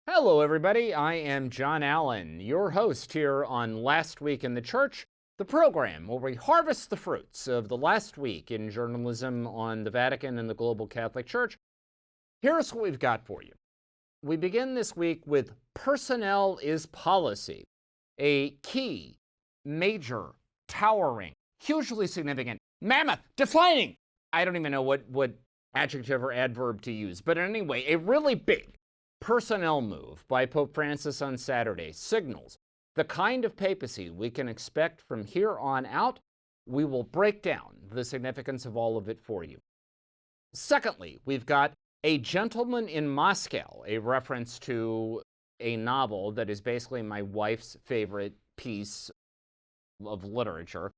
Hello, everybody. I am John Allen, your host here on Last Week in the Church, the program where we harvest the fruits of the last week in journalism on the Vatican and the global Catholic Church. Here's what we've got for you. We begin this week with personnel is policy, a key, major, towering, hugely significant, mammoth, defining. I don't even know what adjective or adverb to use, but anyway, a really big personnel move by Pope Francis on Saturday signals the kind of papacy we can expect from here on out. We will break down the significance of all of it for you. Secondly, we've got A Gentleman in Moscow, a reference to a novel that is basically my wife's favorite piece of literature,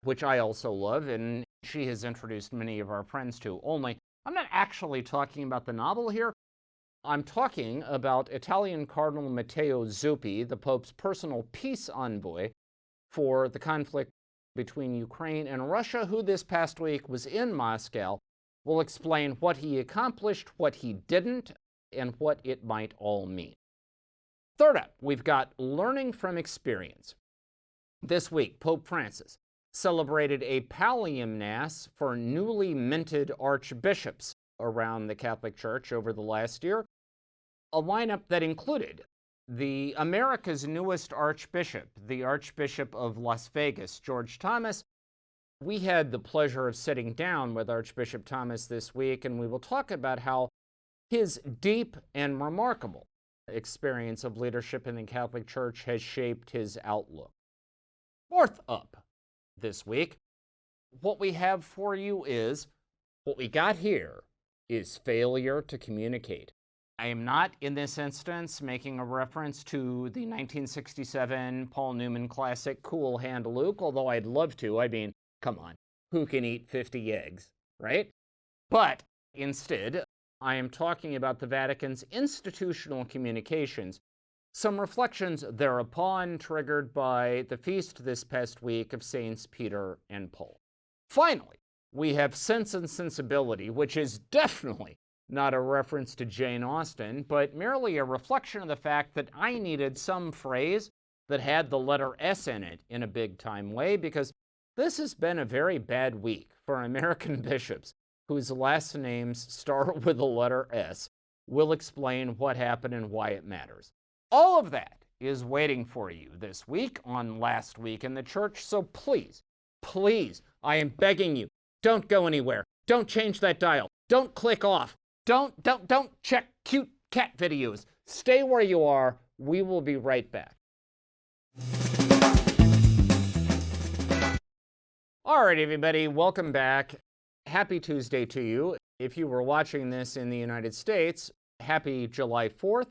which I also love, and she has introduced many of our friends to. Only, I'm not actually talking about the novel here. I'm talking about Italian Cardinal Matteo Zuppi, the Pope's personal peace envoy for the conflict between Ukraine and Russia, who this past week was in Moscow. Will explain what he accomplished, what he didn't, and what it might all mean. Third up, we've got learning from experience. This week, Pope Francis celebrated a pallium mass for newly minted archbishops around the Catholic Church over the last year, a lineup that included the America's newest archbishop, the Archbishop of Las Vegas, George Thomas. We had the pleasure of sitting down with Archbishop Thomas this week, and we will talk about how his deep and remarkable experience of leadership in the Catholic Church has shaped his outlook. Fourth up this week, what we have for you is, what we got here is failure to communicate. I am not, in this instance, making a reference to the 1967 Paul Newman classic Cool Hand Luke, although I'd love to. I mean, come on, who can eat 50 eggs, right? But instead, I am talking about the Vatican's institutional communications, some reflections thereupon triggered by the feast this past week of Saints Peter and Paul. Finally, we have Sense and Sensibility, which is definitely not a reference to Jane Austen, but merely a reflection of the fact that I needed some phrase that had the letter S in it in a big-time way, because this has been a very bad week for American bishops whose last names start with the letter S. We'll explain what happened and why it matters. All of that is waiting for you this week on Last Week in the Church, so please, please, I am begging you, don't go anywhere. Don't change that dial. Don't click off. Don't check cute cat videos. Stay where you are. We will be right back. All right, everybody, welcome back. Happy Tuesday to you. If you were watching this in the United States, happy July 4th.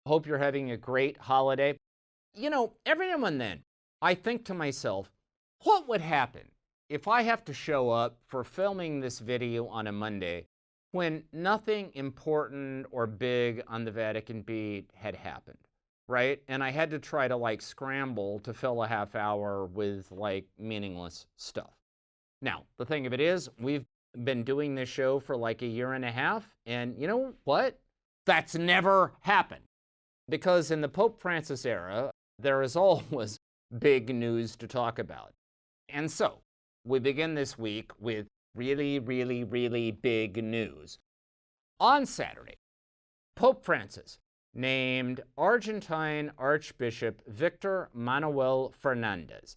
Hope you're having a great holiday. You know, every now and then, I think to myself, what would happen if I have to show up for filming this video on a Monday when nothing important or big on the Vatican beat had happened, right? And I had to try to scramble to fill a half hour with meaningless stuff. Now, the thing of it is, we've been doing this show for a year and a half, and you know what? That's never happened. Because in the Pope Francis era, there is always big news to talk about. And so, we begin this week with really, really, really big news. On Saturday, Pope Francis named Argentine Archbishop Victor Manuel Fernandez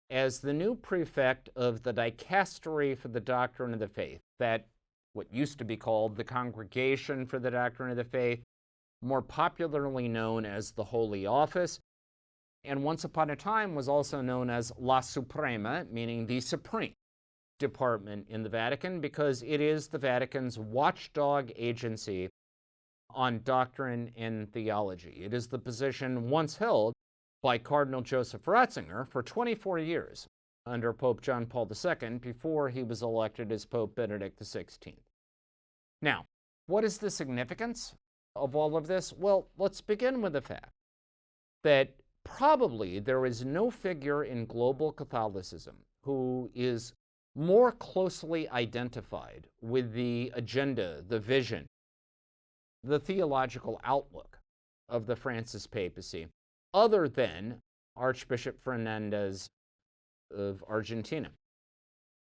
as the new prefect of the Dicastery for the Doctrine of the Faith, that what used to be called the Congregation for the Doctrine of the Faith, more popularly known as the Holy Office, and once upon a time was also known as La Suprema, meaning the Supreme Department in the Vatican, because it is the Vatican's watchdog agency on doctrine and theology. It is the position once held by Cardinal Joseph Ratzinger for 24 years under Pope John Paul II before he was elected as Pope Benedict XVI. Now, what is the significance of all of this? Well, let's begin with the fact that probably there is no figure in global Catholicism who is more closely identified with the agenda, the vision, the theological outlook of the Francis papacy, other than Archbishop Fernandez of Argentina.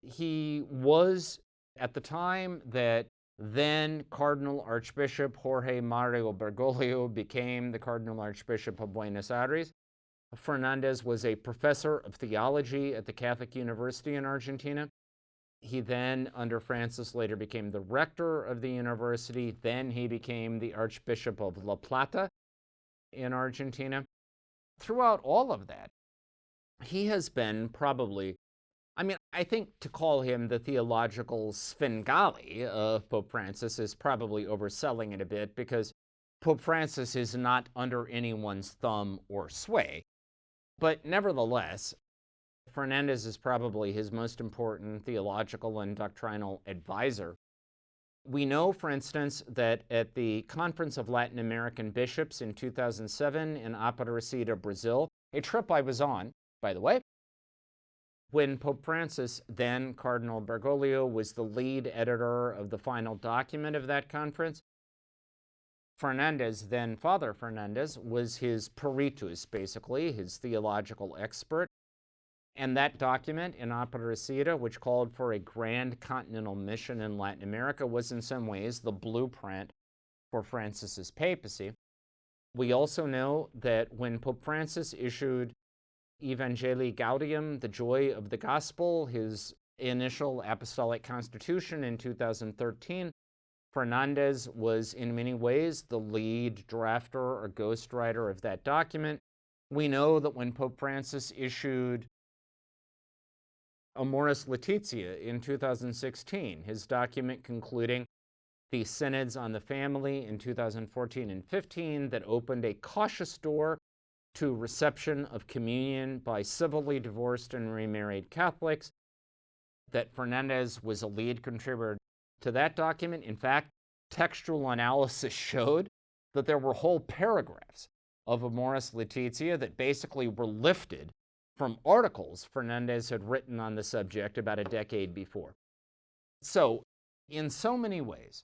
He was, at the time that then Cardinal Archbishop Jorge Mario Bergoglio became the Cardinal Archbishop of Buenos Aires, Fernandez was a professor of theology at the Catholic University in Argentina. He then, under Francis, later became the rector of the university. Then he became the Archbishop of La Plata in Argentina. Throughout all of that, he has been probably, I think to call him the theological Svengali of Pope Francis is probably overselling it a bit, because Pope Francis is not under anyone's thumb or sway. But nevertheless, Fernandez is probably his most important theological and doctrinal advisor. We know, for instance, that at the Conference of Latin American Bishops in 2007 in Aparecida, Brazil, a trip I was on, by the way, when Pope Francis, then Cardinal Bergoglio, was the lead editor of the final document of that conference, Fernandez, then Father Fernandez, was his peritus, basically, his theological expert. And that document in Aparecida, which called for a grand continental mission in Latin America, was in some ways the blueprint for Francis's papacy. We also know that when Pope Francis issued Evangelii Gaudium, the Joy of the Gospel, his initial apostolic constitution in 2013, Fernandez was in many ways the lead drafter or ghostwriter of that document. We know that when Pope Francis issued Amoris Laetitia in 2016, his document concluding the synods on the family in 2014 and 15 that opened a cautious door to reception of communion by civilly divorced and remarried Catholics, that Fernandez was a lead contributor to that document. In fact, textual analysis showed that there were whole paragraphs of Amoris Laetitia that basically were lifted from articles Fernandez had written on the subject about a decade before. So, in so many ways,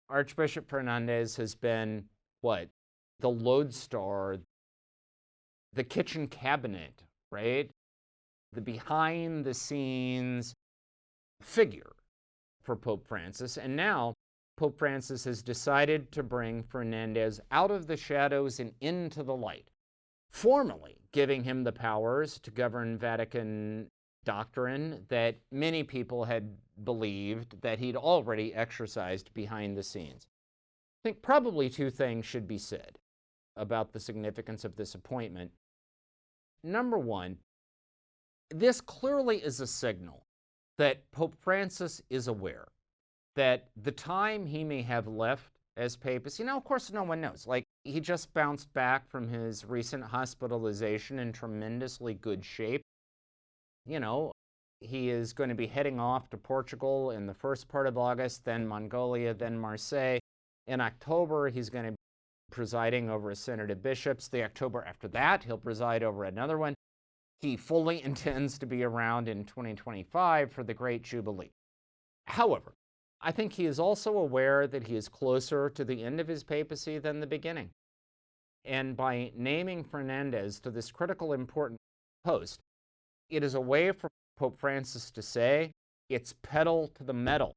Archbishop Fernandez has been, the lodestar, the kitchen cabinet, right? The behind-the-scenes figure for Pope Francis. And now Pope Francis has decided to bring Fernandez out of the shadows and into the light, formally giving him the powers to govern Vatican doctrine that many people had believed that he'd already exercised behind the scenes. I think probably two things should be said about the significance of this appointment. Number one, this clearly is a signal that Pope Francis is aware that the time he may have left as papacy, of course no one knows. He just bounced back from his recent hospitalization in tremendously good shape. He is going to be heading off to Portugal in the first part of August, then Mongolia, then Marseille. In October, he's going to be presiding over a synod of bishops. The October after that, he'll preside over another one. He fully intends to be around in 2025 for the Great Jubilee. However, I think he is also aware that he is closer to the end of his papacy than the beginning. And by naming Fernandez to this critical, important post, it is a way for Pope Francis to say, it's pedal to the metal,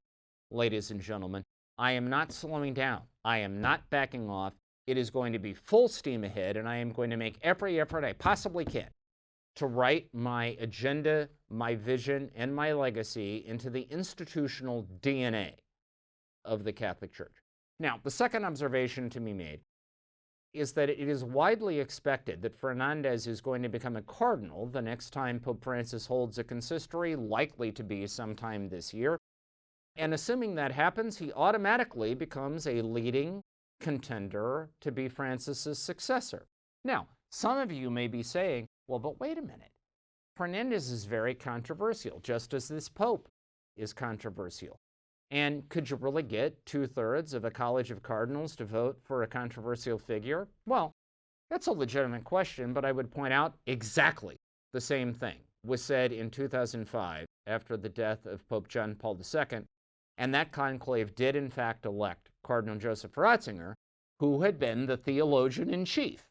ladies and gentlemen. I am not slowing down. I am not backing off. It is going to be full steam ahead, and I am going to make every effort I possibly can to write my agenda, my vision, and my legacy into the institutional DNA of the Catholic Church. Now, the second observation to be made is that it is widely expected that Fernandez is going to become a cardinal the next time Pope Francis holds a consistory, likely to be sometime this year. And assuming that happens, he automatically becomes a leading contender to be Francis's successor. Now, some of you may be saying, well, but wait a minute. Fernandez is very controversial, just as this Pope is controversial. And could you really get 2/3 of a college of cardinals to vote for a controversial figure? Well, that's a legitimate question, but I would point out exactly the same thing was said in 2005 after the death of Pope John Paul II, and that conclave did in fact elect Cardinal Joseph Ratzinger, who had been the theologian-in-chief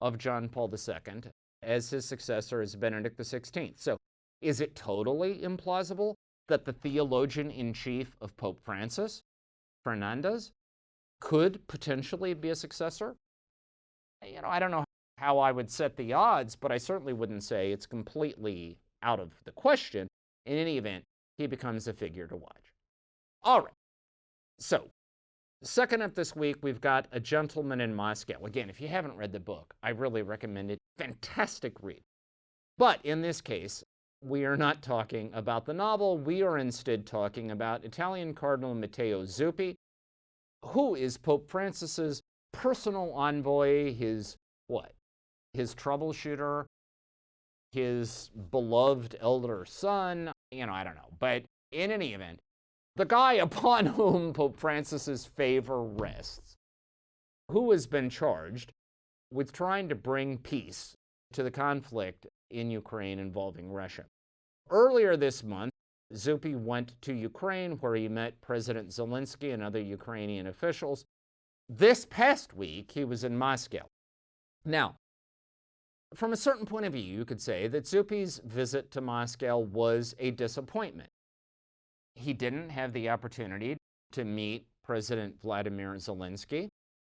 of John Paul II as his successor as Benedict XVI. So is it totally implausible that the theologian-in-chief of Pope Francis, Fernandez, could potentially be a successor? I don't know how I would set the odds, but I certainly wouldn't say it's completely out of the question. In any event, he becomes a figure to watch. All right. So, second up this week, we've got A Gentleman in Moscow. Again, if you haven't read the book, I really recommend it. Fantastic read. But in this case, we are not talking about the novel. We are instead talking about Italian Cardinal Matteo Zuppi, who is Pope Francis's personal envoy, his troubleshooter, his beloved elder son, I don't know. But in any event, the guy upon whom Pope Francis's favor rests, who has been charged with trying to bring peace to the conflict in Ukraine involving Russia. Earlier this month, Zuppi went to Ukraine, where he met President Zelensky and other Ukrainian officials. This past week, he was in Moscow. Now, from a certain point of view, you could say that Zuppi's visit to Moscow was a disappointment. He didn't have the opportunity to meet President Vladimir Zelensky.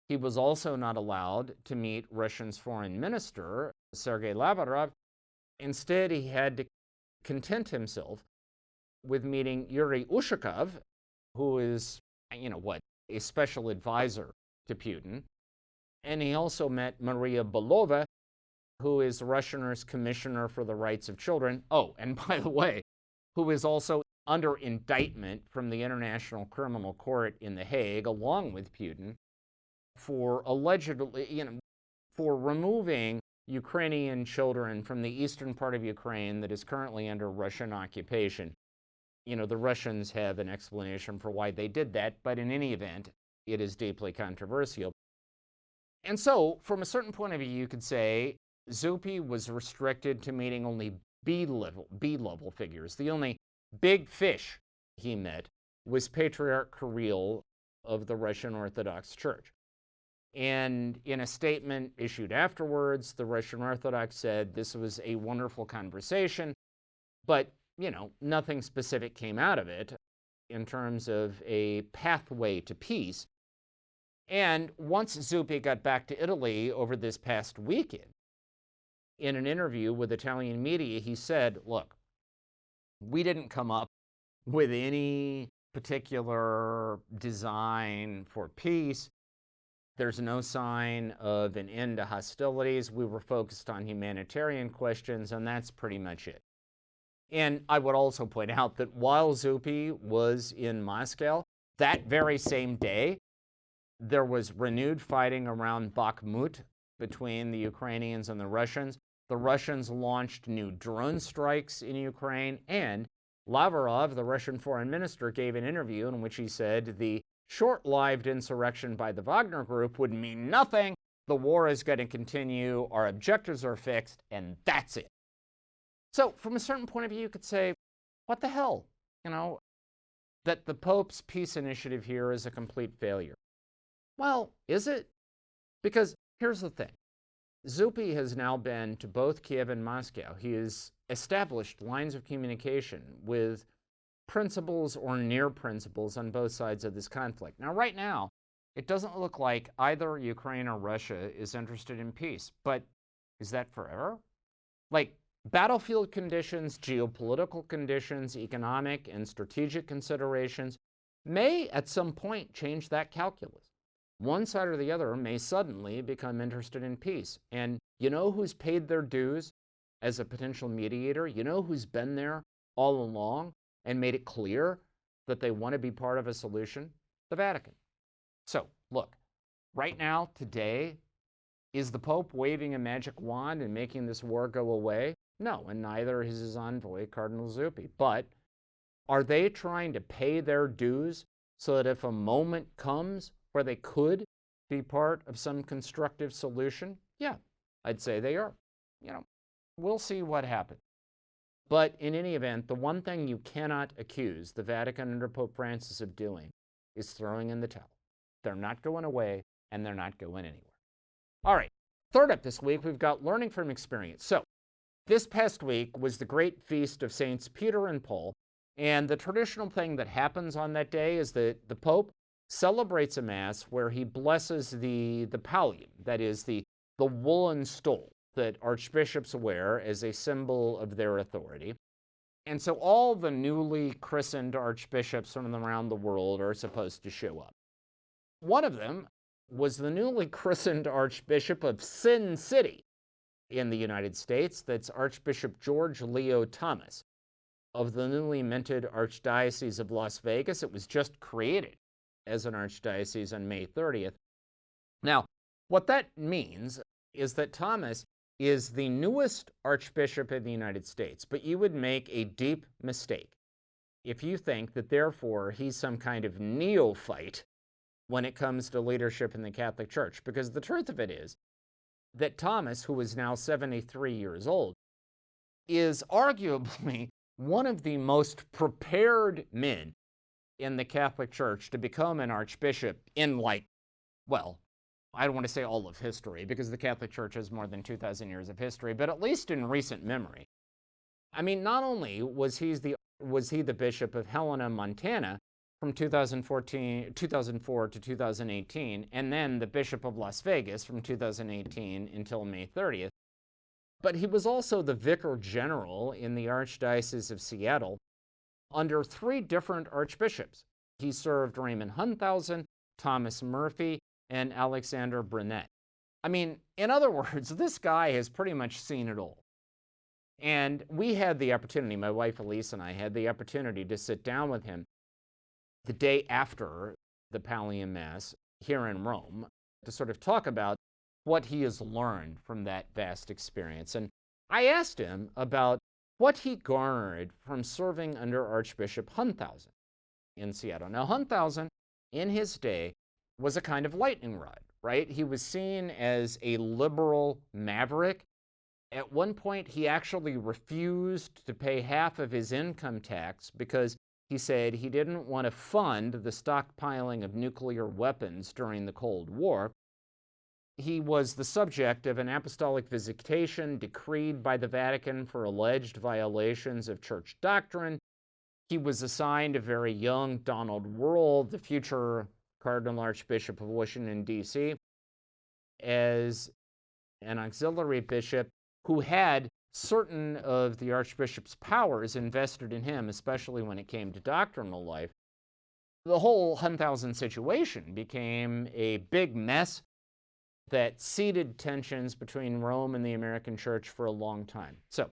He was also not allowed to meet Russia's foreign minister, Sergei Lavrov. Instead, he had to content himself with meeting Yuri Ushakov, who is, a special advisor to Putin. And he also met Maria Belova, who is Russia's commissioner for the rights of children. Oh, and by the way, who is also under indictment from the International Criminal Court in The Hague, along with Putin, for allegedly, for removing Ukrainian children from the eastern part of Ukraine that is currently under Russian occupation. The Russians have an explanation for why they did that, but in any event, it is deeply controversial. And so, from a certain point of view, you could say Zuppi was restricted to meeting only B-level figures. The only big fish he met was Patriarch Kirill of the Russian Orthodox Church. And in a statement issued afterwards, the Russian Orthodox said this was a wonderful conversation, but, nothing specific came out of it in terms of a pathway to peace. And once Zuppi got back to Italy over this past weekend, in an interview with Italian media, he said, look, we didn't come up with any particular design for peace. There's no sign of an end to hostilities. We were focused on humanitarian questions, and that's pretty much it. And I would also point out that while Zuppi was in Moscow, that very same day, there was renewed fighting around Bakhmut between the Ukrainians and the Russians. The Russians launched new drone strikes in Ukraine, and Lavrov, the Russian foreign minister, gave an interview in which he said the short-lived insurrection by the Wagner Group would mean nothing. The war is going to continue. Our objectives are fixed, and that's it. So from a certain point of view, you could say, what the hell? That the Pope's peace initiative here is a complete failure. Well, is it? Because here's the thing. Zuppi has now been to both Kiev and Moscow. He has established lines of communication with principals or near principals on both sides of this conflict. Now, right now, it doesn't look like either Ukraine or Russia is interested in peace. But is that forever? Battlefield conditions, geopolitical conditions, economic and strategic considerations may at some point change that calculus. One side or the other may suddenly become interested in peace. And you know who's paid their dues as a potential mediator? You know who's been there all along and made it clear that they want to be part of a solution? The Vatican. So, look, right now, today, is the Pope waving a magic wand and making this war go away? No, and neither is his envoy, Cardinal Zuppi. But are they trying to pay their dues so that if a moment comes where they could be part of some constructive solution? Yeah, I'd say they are. We'll see what happens. But in any event, the one thing you cannot accuse the Vatican under Pope Francis of doing is throwing in the towel. They're not going away, and they're not going anywhere. All right, third up this week, we've got learning from experience. So this past week was the great feast of Saints Peter and Paul, and the traditional thing that happens on that day is that the Pope celebrates a Mass where he blesses the pallium, that is the woolen stole that archbishops wear as a symbol of their authority. And so all the newly christened archbishops from around the world are supposed to show up. One of them was the newly christened Archbishop of Sin City in the United States. That's Archbishop George Leo Thomas of the newly minted Archdiocese of Las Vegas. It was just created as an archdiocese on May 30th. Now, what that means is that Thomas is the newest archbishop in the United States, but you would make a deep mistake if you think that therefore he's some kind of neophyte when it comes to leadership in the Catholic Church, because the truth of it is that Thomas, who is now 73 years old, is arguably one of the most prepared men in the Catholic Church to become an archbishop in, like, well, I don't want to say all of history, because the Catholic Church has more than 2,000 years of history, but at least in recent memory. I mean, not only was he the bishop of Helena, Montana, from 2004 to 2018, and then the Bishop of Las Vegas from 2018 until May 30th. But he was also the Vicar General in the Archdiocese of Seattle under 3 different archbishops. He served Raymond Hunthausen, Thomas Murphy, and Alexander Brunet. I mean, in other words, this guy has pretty much seen it all. And we had the opportunity, my wife Elise and I had the opportunity to sit down with him the day after the Pallium Mass here in Rome to sort of talk about what he has learned from that vast experience. And I asked him about what he garnered from serving under Archbishop Hunthausen in Seattle. Now, Hunthausen, in his day, was a kind of lightning rod, right? He was seen as a liberal maverick. At one point, he actually refused to pay half of his income tax because he said he didn't want to fund the stockpiling of nuclear weapons during the Cold War. He was the subject of an apostolic visitation decreed by the Vatican for alleged violations of church doctrine. He was assigned a very young Donald Wuerl, the future Cardinal Archbishop of Washington, D.C., as an auxiliary bishop who had certain of the archbishop's powers invested in him, especially when it came to doctrinal life. The whole Hunthausen situation became a big mess that seeded tensions between Rome and the American Church for a long time. So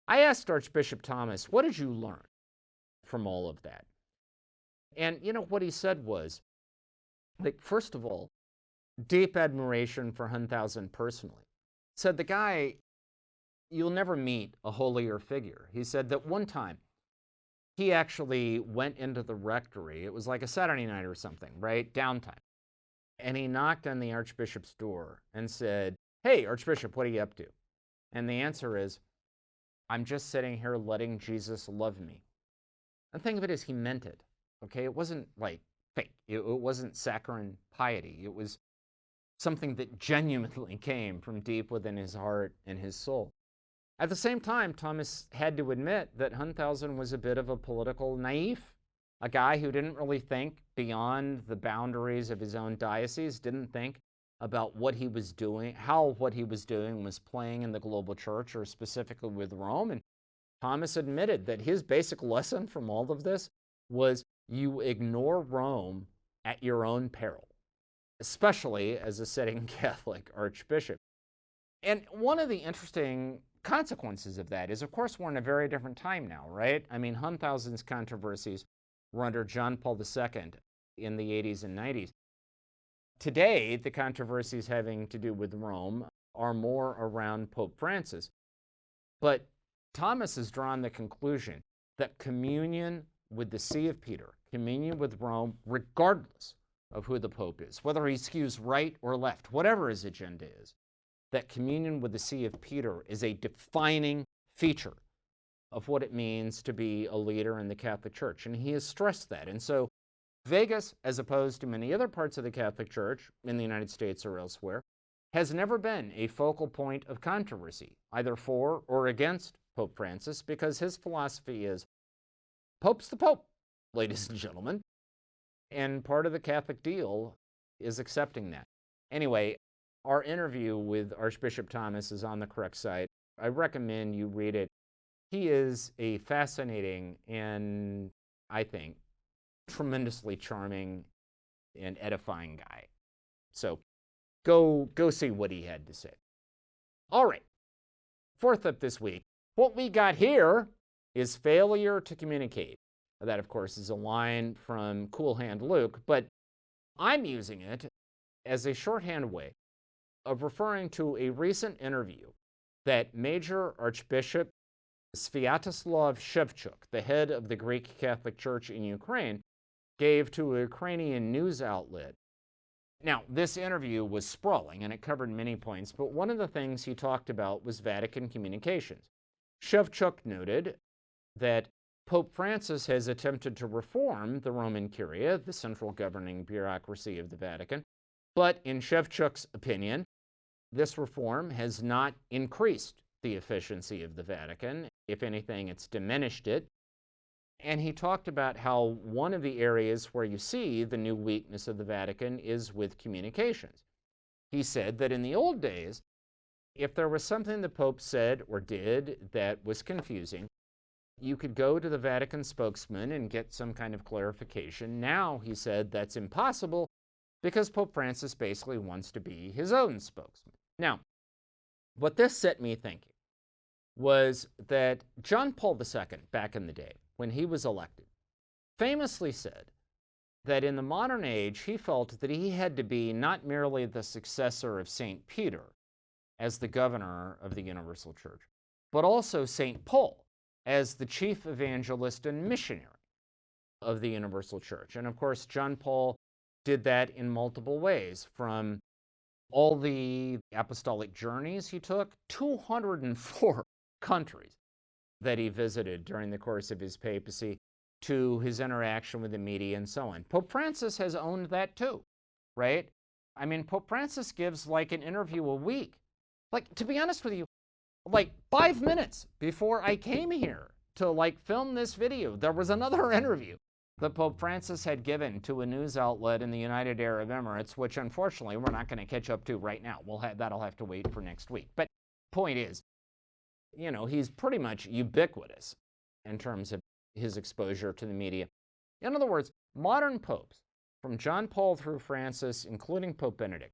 I asked Archbishop Thomas, what did you learn from all of that? And you know, what he said was, like, first of all, deep admiration for Hunthausen personally. Said the guy, you'll never meet a holier figure. He said that one time he actually went into the rectory. It was like a Saturday night or something, right? Downtime. And he knocked on the Archbishop's door and said, hey, Archbishop, what are you up to? And the answer is, I'm just sitting here letting Jesus love me. The thing of it is, he meant it, okay? It wasn't like fake. It wasn't saccharine piety. It was something that genuinely came from deep within his heart and his soul. At the same time, Thomas had to admit that Hunthausen was a bit of a political naif, a guy who didn't really think beyond the boundaries of his own diocese, didn't think about what he was doing, how what he was doing was playing in the global church or specifically with Rome. And Thomas admitted that his basic lesson from all of this was you ignore Rome at your own peril, especially as a sitting Catholic archbishop. And one of the interesting consequences of that is, of course, we're in a very different time now, right? I mean, Hunthausen's controversies were under John Paul II in the 80s and 90s. Today, the controversies having to do with Rome are more around Pope Francis. But Thomas has drawn the conclusion that communion with the See of Peter, communion with Rome, regardless of who the Pope is, whether he skews right or left, whatever his agenda is, that communion with the See of Peter is a defining feature of what it means to be a leader in the Catholic Church. And he has stressed that. And so Vegas, as opposed to many other parts of the Catholic Church in the United States or elsewhere, has never been a focal point of controversy, either for or against Pope Francis, because his philosophy is, Pope's the Pope, ladies and gentlemen, and part of the Catholic deal is accepting that. Anyway, our interview with Archbishop Thomas is on the Crux site. I recommend you read it. He is a fascinating and, I think, tremendously charming and edifying guy. So go see what he had to say. All right, fourth up this week. What we got here is failure to communicate. That, of course, is a line from Cool Hand Luke, but I'm using it as a shorthand way of referring to a recent interview that Major Archbishop Sviatoslav Shevchuk, the head of the Greek Catholic Church in Ukraine, gave to a Ukrainian news outlet. Now, this interview was sprawling and it covered many points, but one of the things he talked about was Vatican communications. Shevchuk noted that Pope Francis has attempted to reform the Roman Curia, the central governing bureaucracy of the Vatican, but in Shevchuk's opinion, this reform has not increased the efficiency of the Vatican. If anything, it's diminished it. And he talked about how one of the areas where you see the new weakness of the Vatican is with communications. He said that in the old days, if there was something the Pope said or did that was confusing, you could go to the Vatican spokesman and get some kind of clarification. Now, he said, that's impossible because Pope Francis basically wants to be his own spokesman. Now, what this set me thinking was that John Paul II, back in the day, when he was elected, famously said that in the modern age, he felt that he had to be not merely the successor of St. Peter as the governor of the Universal Church, but also St. Paul as the chief evangelist and missionary of the Universal Church. And of course, John Paul did that in multiple ways, from all the apostolic journeys he took, 204 countries that he visited during the course of his papacy, to his interaction with the media and so on. Pope Francis has owned that too, right? I mean, Pope Francis gives like an interview a week. Like, to be honest with you, like 5 minutes before I came here to like film this video, there was another interview that Pope Francis had given to a news outlet in the United Arab Emirates, which unfortunately we're not going to catch up to right now. That'll have to wait for next week. But point is, you know, he's pretty much ubiquitous in terms of his exposure to the media. In other words, modern popes, from John Paul through Francis, including Pope Benedict,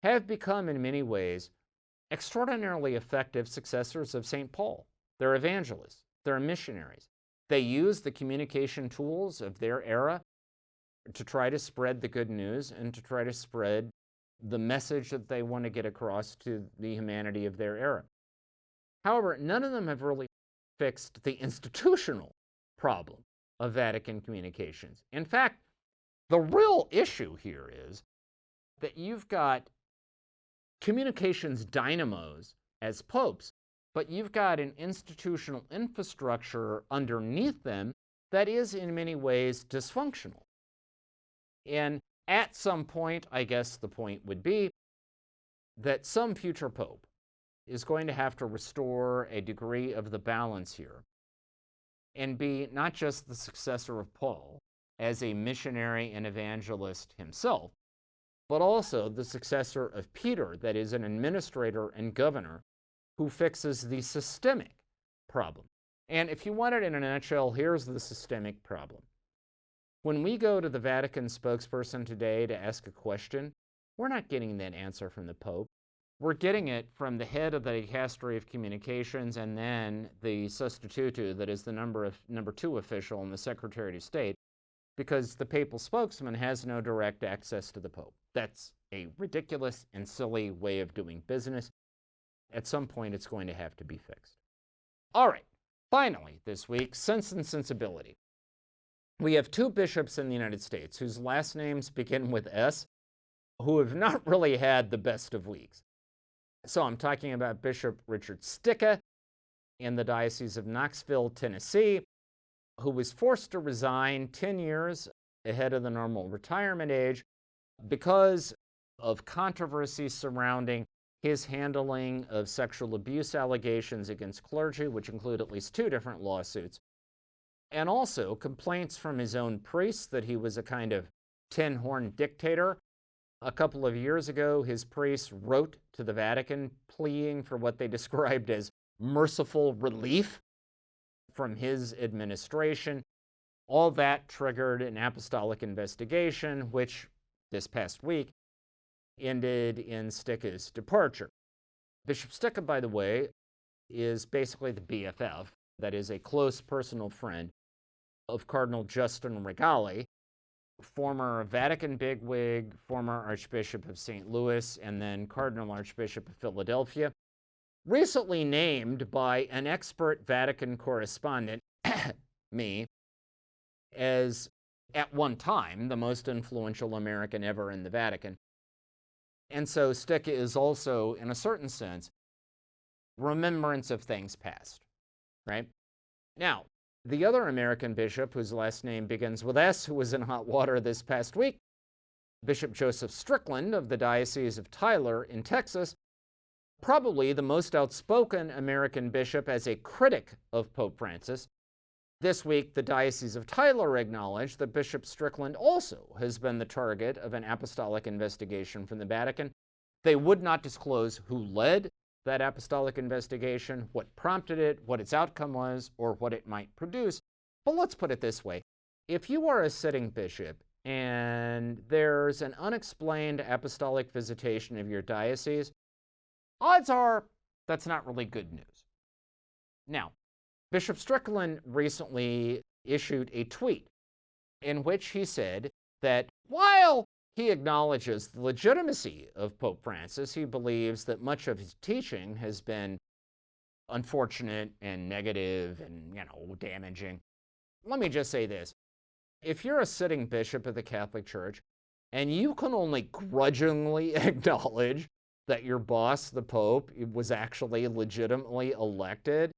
have become in many ways extraordinarily effective successors of St. Paul. They're evangelists. They're missionaries. They use the communication tools of their era to try to spread the good news and to try to spread the message that they want to get across to the humanity of their era. However, none of them have really fixed the institutional problem of Vatican communications. In fact, the real issue here is that you've got communications dynamos as popes, but you've got an institutional infrastructure underneath them that is in many ways dysfunctional. And at some point, I guess the point would be that some future pope is going to have to restore a degree of the balance here and be not just the successor of Paul as a missionary and evangelist himself, but also the successor of Peter, that is an administrator and governor who fixes the systemic problem. And if you want it in a nutshell, here's the systemic problem. When we go to the Vatican spokesperson today to ask a question, we're not getting that answer from the Pope. We're getting it from the head of the dicastery of communications and then the sostituto, that is the number two official in the Secretary of State, because the papal spokesman has no direct access to the Pope. That's a ridiculous and silly way of doing business. At some point, it's going to have to be fixed. All right, finally this week, Sense and Sensibility. We have two bishops in the United States whose last names begin with S, who have not really had the best of weeks. So I'm talking about Bishop Richard Sticca in the Diocese of Knoxville, Tennessee, who was forced to resign 10 years ahead of the normal retirement age because of controversy surrounding his handling of sexual abuse allegations against clergy, which include at least 2 different lawsuits, and also complaints from his own priests that he was a kind of tin-horn dictator. A couple of years ago, his priests wrote to the Vatican pleading for what they described as merciful relief from his administration. All that triggered an apostolic investigation, which this past week ended in Sticka's departure. Bishop Sticka, by the way, is basically the BFF, that is a close personal friend of Cardinal Justin Regali, former Vatican bigwig, former Archbishop of St. Louis, and then Cardinal Archbishop of Philadelphia, recently named by an expert Vatican correspondent, me, as at one time the most influential American ever in the Vatican. And so Sticka is also, in a certain sense, remembrance of things past, right? Now, the other American bishop, whose last name begins with S, who was in hot water this past week, Bishop Joseph Strickland of the Diocese of Tyler in Texas, probably the most outspoken American bishop as a critic of Pope Francis. This week, the Diocese of Tyler acknowledged that Bishop Strickland also has been the target of an apostolic investigation from the Vatican. They would not disclose who led that apostolic investigation, what prompted it, what its outcome was, or what it might produce. But let's put it this way. If you are a sitting bishop and there's an unexplained apostolic visitation of your diocese, odds are that's not really good news. Now, Bishop Strickland recently issued a tweet in which he said that while he acknowledges the legitimacy of Pope Francis, he believes that much of his teaching has been unfortunate and negative and, damaging. Let me just say this. If you're a sitting bishop of the Catholic Church and you can only grudgingly acknowledge that your boss, the Pope, was actually legitimately elected,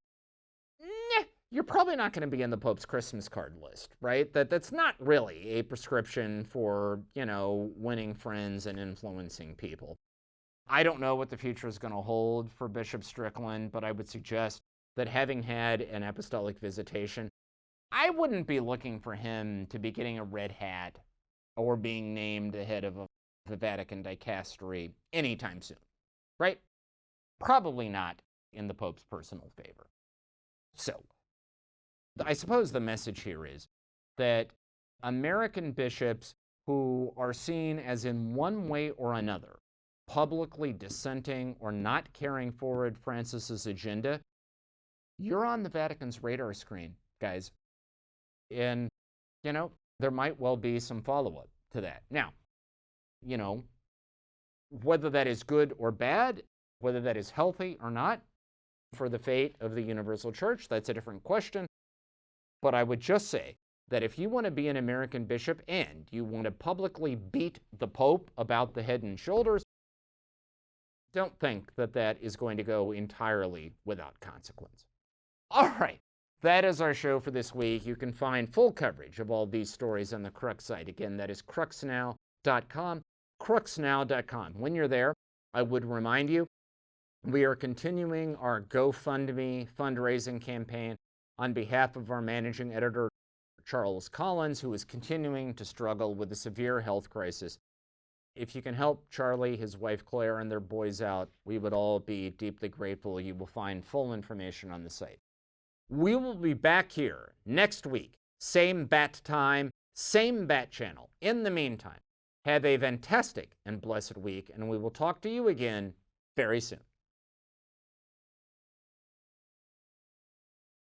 you're probably not going to be in the Pope's Christmas card list, right? That's not really a prescription for, winning friends and influencing people. I don't know what the future is going to hold for Bishop Strickland, but I would suggest that having had an apostolic visitation, I wouldn't be looking for him to be getting a red hat or being named the head of the Vatican dicastery anytime soon, right? Probably not in the Pope's personal favor. So, I suppose the message here is that American bishops who are seen as in one way or another publicly dissenting or not carrying forward Francis's agenda, you're on the Vatican's radar screen, guys. And, there might well be some follow-up to that. Now, whether that is good or bad, whether that is healthy or not for the fate of the universal church, that's a different question. But I would just say that if you want to be an American bishop and you want to publicly beat the Pope about the head and shoulders, don't think that that is going to go entirely without consequence. All right, that is our show for this week. You can find full coverage of all these stories on the Crux site. Again, that is cruxnow.com, cruxnow.com. When you're there, I would remind you, we are continuing our GoFundMe fundraising campaign on behalf of our managing editor, Charles Collins, who is continuing to struggle with a severe health crisis. If you can help Charlie, his wife Claire, and their boys out, we would all be deeply grateful. You will find full information on the site. We will be back here next week, same bat time, same bat channel. In the meantime, have a fantastic and blessed week, and we will talk to you again very soon.